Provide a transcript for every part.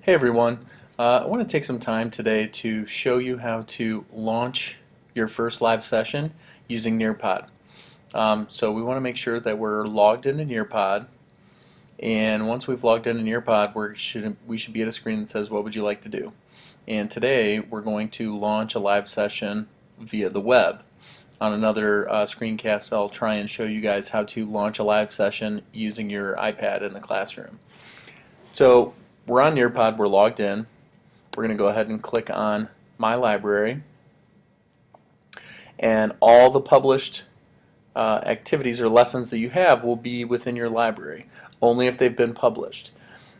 Hey everyone, I want to take some time today to show you how to launch your first live session using Nearpod. So we want to make sure that we're logged into Nearpod, and once we've logged into Nearpod, we should be at a screen that says what would you like to do. And today we're going to launch a live session via the web. On another screencast I'll try and show you guys how to launch a live session using your iPad in the classroom. So we're on Nearpod, we're logged in. We're going to go ahead and click on My Library, and all the published activities or lessons that you have will be within your library, only if they've been published.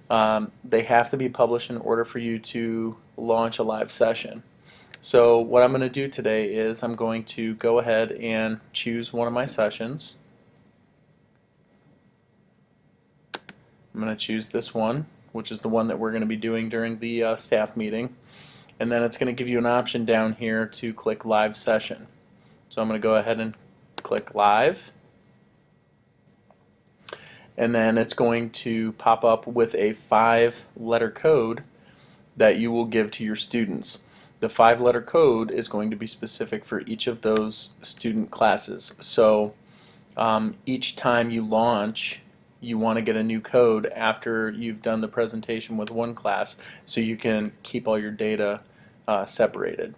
They have to be published in order for you to launch a live session. So what I'm going to do today is I'm going to go ahead and choose one of my sessions. I'm going to choose this one, which is the one that we're going to be doing during the staff meeting. And then it's going to give you an option down here to click Live Session. So I'm going to go ahead and click Live. And then it's going to pop up with a 5-letter code that you will give to your students. The 5-letter code is going to be specific for each of those student classes. So each time you launch, you want to get a new code after you've done the presentation with one class so you can keep all your data separated.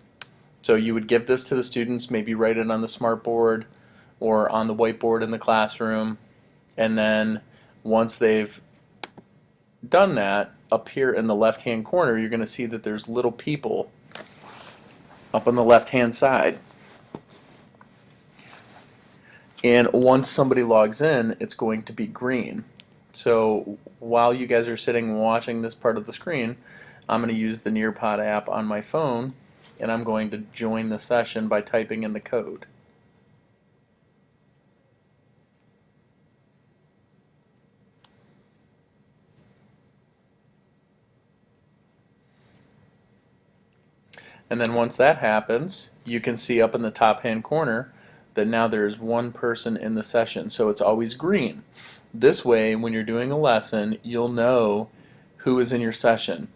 So you would give this to the students, maybe write it on the smartboard or on the whiteboard in the classroom, and then once they've done that, up here in the left hand corner you're going to see that there's little people up on the left hand side. And once somebody logs in, it's going to be green. So while you guys are sitting watching this part of the screen, I'm going to use the Nearpod app on my phone, and I'm going to join the session by typing in the code. And then once that happens, you can see up in the top hand corner that now there's one person in the session, so it's always green. This way, when you're doing a lesson, you'll know who is in your session.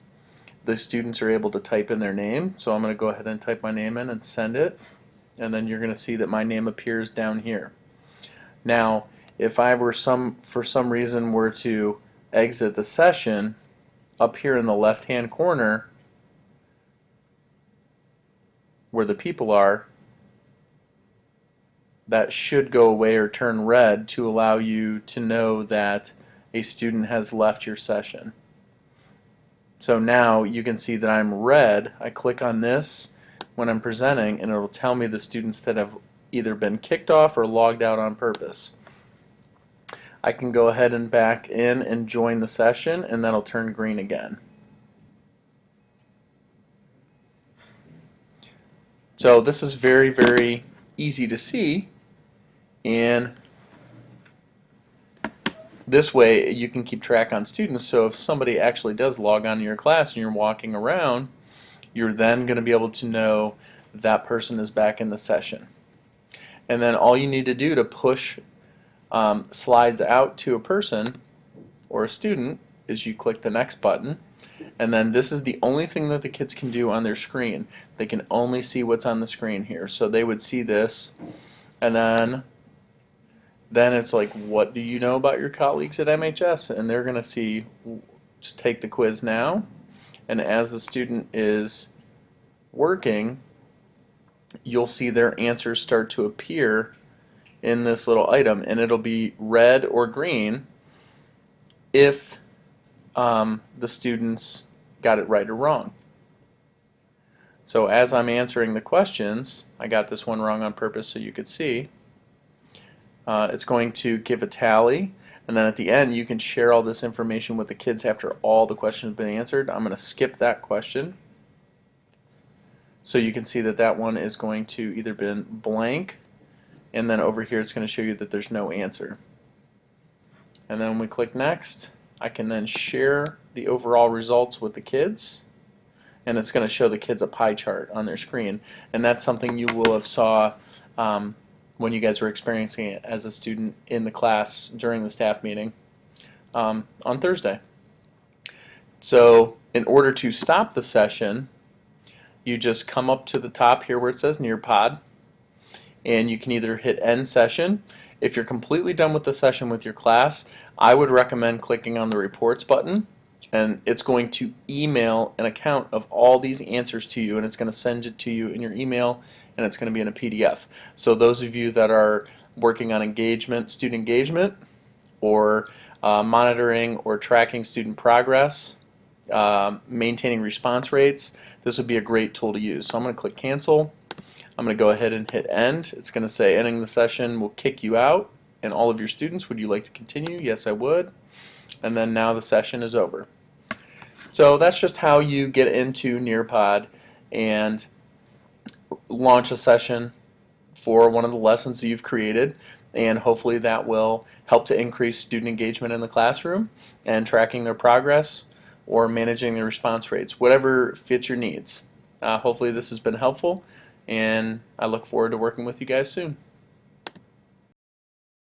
The students are able to type in their name, so I'm going to go ahead and type my name in and send it, and then you're going to see that my name appears down here. Now, if I were for some reason were to exit the session, up here in the left hand corner where the people are, that should go away or turn red to allow you to know that a student has left your session. So now you can see that I'm red. I click on this when I'm presenting and it'll tell me the students that have either been kicked off or logged out on purpose. I can go ahead and back in and join the session, and that'll turn green again. So this is very, very easy to see, and this way you can keep track on students. So if somebody actually does log on to your class and you're walking around, you're then going to be able to know that person is back in the session. And then all you need to do to push slides out to a person or a student is you click the next button, and then this is the only thing that the kids can do on their screen. They can only see what's on the screen here. So they would see this, and then it's like, what do you know about your colleagues at MHS? And they're going to see, just take the quiz now, and as the student is working, you'll see their answers start to appear in this little item, and it'll be red or green if the students got it right or wrong. So as I'm answering the questions, I got this one wrong on purpose so you could see, it's going to give a tally, and then at the end you can share all this information with the kids after all the questions have been answered. I'm going to skip that question, so you can see that that one is going to either been blank, and then over here it's going to show you that there's no answer. And then when we click next, I can then share the overall results with the kids, and it's going to show the kids a pie chart on their screen, and that's something you will have saw when you guys were experiencing it as a student in the class during the staff meeting on Thursday. So In order to stop the session, you just come up to the top here where it says Nearpod, and you can either hit end session. If you're completely done with the session with your class, I would recommend clicking on the reports button, and it's going to email an account of all these answers to you, and it's going to send it to you in your email, and it's going to be in a PDF. So those of you that are working on student engagement, or monitoring or tracking student progress, maintaining response rates, this would be a great tool to use. So I'm going to click cancel. I'm going to go ahead and hit end. It's going to say ending the session will kick you out and all of your students. Would you like to continue? Yes, I would. And then now the session is over. So that's just how you get into Nearpod and launch a session for one of the lessons that you've created, and hopefully that will help to increase student engagement in the classroom and tracking their progress or managing their response rates, whatever fits your needs. Hopefully this has been helpful, and I look forward to working with you guys soon.